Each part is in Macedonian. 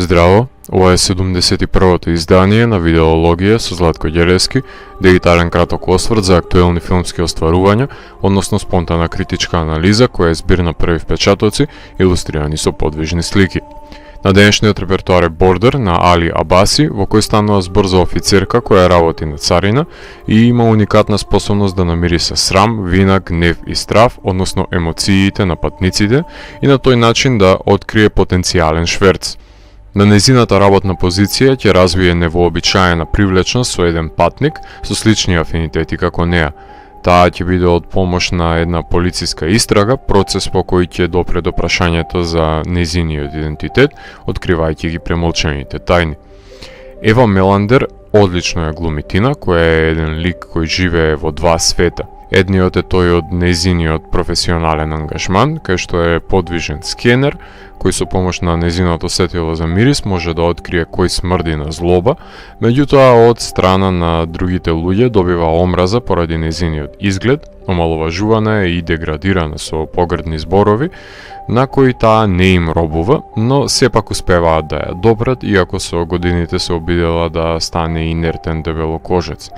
Здраво, ова е 71-то издание на Видеологија со Златко Ѓелевски, дигитален краток осврт за актуелни филмски остварувања, односно спонтана критичка анализа која е збир на први впечатоци, илустрирани со подвижни слики. На денешниот репертоар е Бордер на Али Абаси, во кој станува збор за офицерка која работи на царина и има уникатна способност да намириса срам, вина, гнев и страв, односно емоциите на патниците и на тој начин да открие потенцијален шверц. На незината работна позиција ќе развие невообичаена привлечност со еден патник со слични афинитети како неа. Таа ќе биде од помош на една полициска истрага, процес по кој ќе допре до прашањето за незиниот идентитет, откривајќи ги премолчаните тајни. Ева Меландер одлично ја глуми Тина, која е еден лик кој живее во два света. Едниот е тој од незиниот професионален ангажман, кај што е подвижен скенер, кој со помош на незиното сетило за мирис може да открие кој смрди на злоба, меѓутоа од страна на другите луѓе добива омраза поради незиниот изглед, омаловажувана е и деградирана со погрдни зборови, на кои таа не им робува, но сепак успеваат да ја допрат, иако со годините се обидела да стане инертен дебелокожец.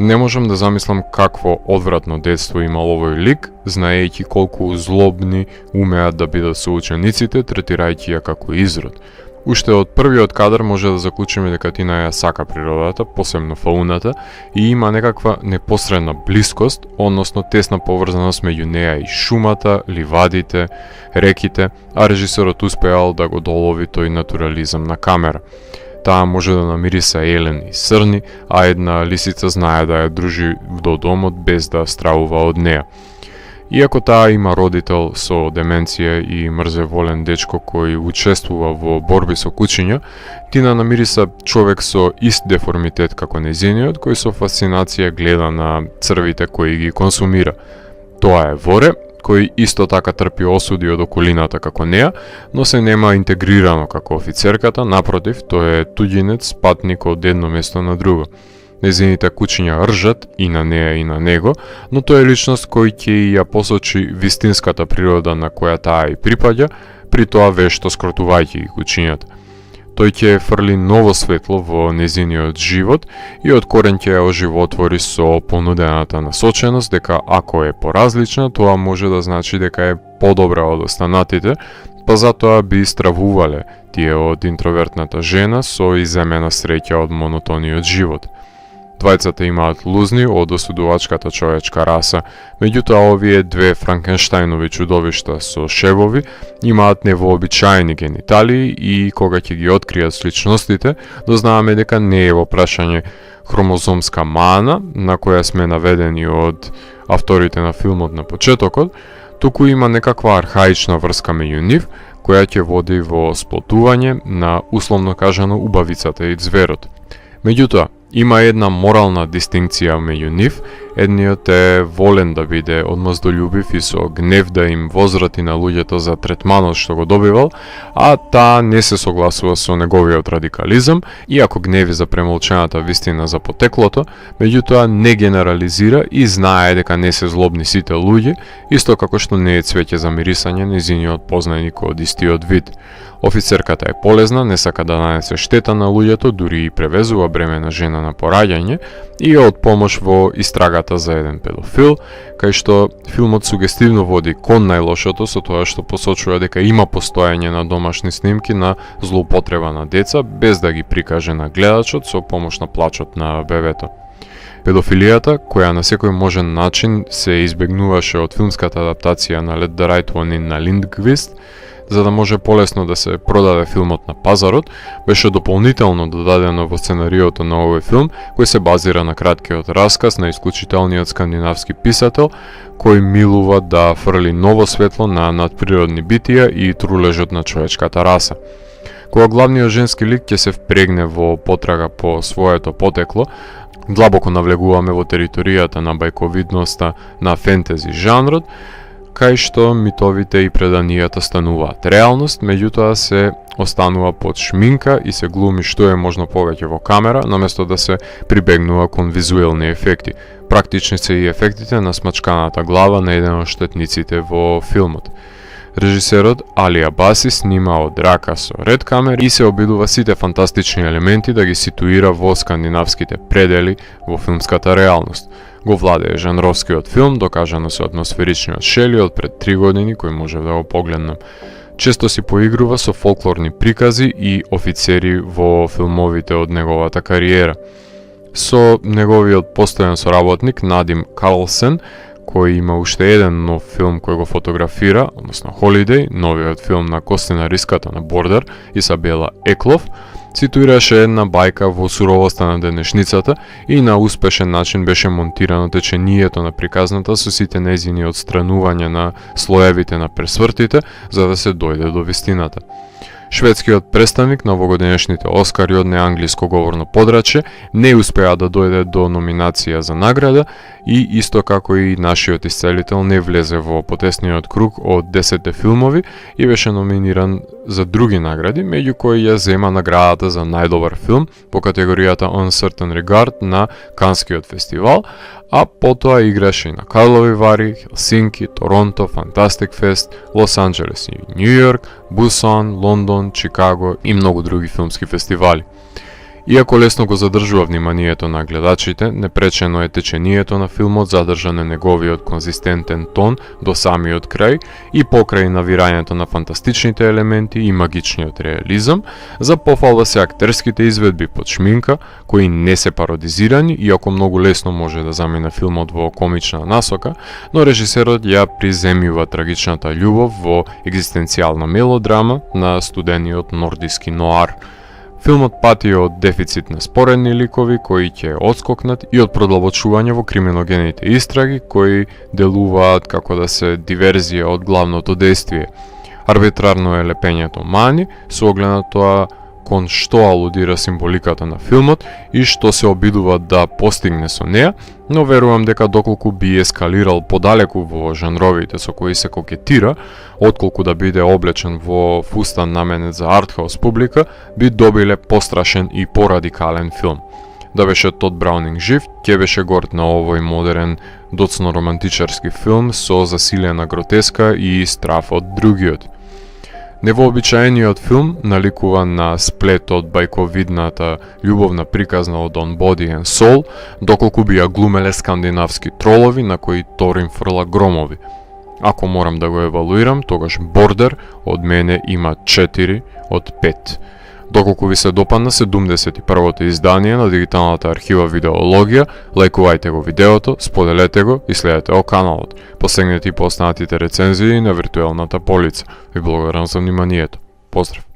Не можам да замислам какво одвратно детство имал овој лик, знаејќи колку злобни умеат да бидат со учениците, третирајќи ја како изрод. Уште од првиот кадар може да заклучиме дека Тина ја сака природата, посебно фауната, и има некаква непосредна блискост, односно тесна поврзаност меѓу неа и шумата, ливадите, реките, а режисерот успеал да го долови тој натурализам на камера. Таа може да намириса елен и срни, а една лисица знае да ја дружи до домот без да стравува од неа. Иако таа има родител со деменција и мрзеволен дечко кој учествува во борби со кучиња, Тина намириса човек со ист деформитет како незиниот, кој со фасцинација гледа на црвите кои ги консумира. Тоа е воре, кој исто така трпи осуди од околината како неа, но се нема интегрирано како офицерката, напротив, тој е туѓинец, патник од едно место на друго. Незините кучиња ржат и на неа и на него, но тој е личност кој ќе ја посочи вистинската природа на која таа и припаѓа, при тоа вешто скротувајќи ги кучињата. Тој ќе фрли ново светло во незиниот живот и од корен ќе ја оживотвори со понудената насоченост дека ако е поразлична, тоа може да значи дека е подобра од останатите, па затоа би стравувале тие од интровертната жена со иземена среќа од монотониот живот. Двајцата имаат лузни од осудувачката човечка раса, меѓутоа овие две Франкенштајнови чудовишта со шевови имаат невообичаени гениталии и кога ќе ги откријат сличностите, дознаваме дека не е во прашање хромозомска мана, на која сме наведени од авторите на филмот на почетокот, туку има некаква архаична врска меѓу нив, која ќе води во сплотување на, условно кажано, убавицата и зверот. Меѓутоа, има една морална дистинкција меѓу нив, едниот е волен да биде одмаздолюбив и со гнев да им возврати на луѓето за третманот што го добивал, а таа не се согласува со неговиот радикализам, иако гневи за премолчената вистина за потеклото, меѓутоа не генерализира и знае дека не се злобни сите луѓе, исто како што не е цвеќе за мирисање незиниот познаник од истиот вид. Офицерката е полезна, не сака да нанесе штета на луѓето, дури и превезува бремена жена на пораѓање и е од помош во истрагата за еден педофил, кај што филмот сугестивно води кон најлошото со тоа што посочува дека има постоење на домашни снимки на злоупотреба на деца, без да ги прикаже на гледачот со помош на плачот на бебето. Педофилијата, која на секој можен начин се избегнуваше од филмската адаптација на Let the Right One In на Lindqvist, за да може полесно да се продаде филмот на пазарот, беше дополнително додадено во сценариото на овој филм, кој се базира на краткиот расказ на исклучителниот скандинавски писател, кој милува да фрли ново светло на надприродни битија и трулежот на човечката раса. Кога главниот женски лик ќе се впрегне во потрага по своето потекло, длабоко навлегуваме во територијата на бајковидноста на фентези жанрот, кај што митовите и преданијата стануваат реалност, меѓутоа се останува под шминка и се глуми што е можно повеќе во камера, наместо да се прибегнува кон визуелни ефекти. Практични се и ефектите на смачканата глава на еден од штетниците во филмот. Режисерот Али Абаси снима од рака со ред камери и се обидува сите фантастични елементи да ги ситуира во скандинавските предели во филмската реалност. Го владее жанровскиот филм, докажано со атмосферичниот Шели од пред 3 години кој може да го погледнам. Често си поигрува со фолклорни прикази и офицери во филмовите од неговата кариера. Со неговиот постојан соработник Надим Карлсен, кој има уште еден нов филм кој го фотографира, односно Holiday, новиот филм на Костина Риската на Бордер, Исабела Еклов, цитуираше една бајка во суровоста на денешницата и на успешен начин беше монтирано течението на приказната со сите нејзини отстранувања на слоевите на пресвртите за да се дојде до вистината. Шведскиот представник на овогодинешните Оскари од неанглиско говорно подрачје не успеа да дојде до номинација за награда и исто како и нашиот исцелител не влезе во потесниот круг од 10 филмови и беше номиниран за други награди, меѓу кои ја зема наградата за најдобар филм по категоријата Uncertain Regard на Канскиот фестивал, а потоа играше и на Карлови Вари, Хелсинки, Торонто, Fantastic Fest, Лос Анџелес и Њу Јорк, Бусан, Лондон, Чикаго и многу други филмски фестивали. Иако лесно го задржува вниманието на гледачите, непречено е течението на филмот задржан е неговиот конзистентен тон до самиот крај и покрај навирањето на фантастичните елементи и магичниот реализам, за пофалва се актерските изведби под шминка, кои не се пародизирани, иако многу лесно може да замине филмот во комична насока, но режисерот ја приземјува трагичната љубов во екзистенцијална мелодрама на студениот нордиски ноар. Филмот пати од дефицит на споредни ликови кои ќе одскокнат и од продлабочување во криминогените истраги кои делуваат како да се диверзија од главното действие. Арбитрарно е лепењето мани, со оглед на тоа кон што алудира символиката на филмот и што се обидува да постигне со неа, но верувам дека доколку би ескалирал подалеку во жанровите со кои се кокетира, отколку да биде облечен во фустан наменет за артхаус публика, би добиле пострашен и порадикален филм. Да беше Тод Браунинг жив, ќе беше горд на овој модерен, доцно романтичарски филм со засилена гротеска и страф од другиот. Невообичаениот филм наликува на сплет од бајковидната љубовна приказна од On Body and Soul, доколку би ја глумеле скандинавски тролови на кои Торин фрла громови. Ако морам да го евалуирам, тогаш Бордер од мене има 4 од 5. Доколку ви се допадна 71-то издание на дигиталната архива Видеологија, лајкувајте го видеото, споделете го и следете о каналот. Посегнете и по останатите рецензии на виртуелната полица. Ви благодарам за вниманието. Поздрав!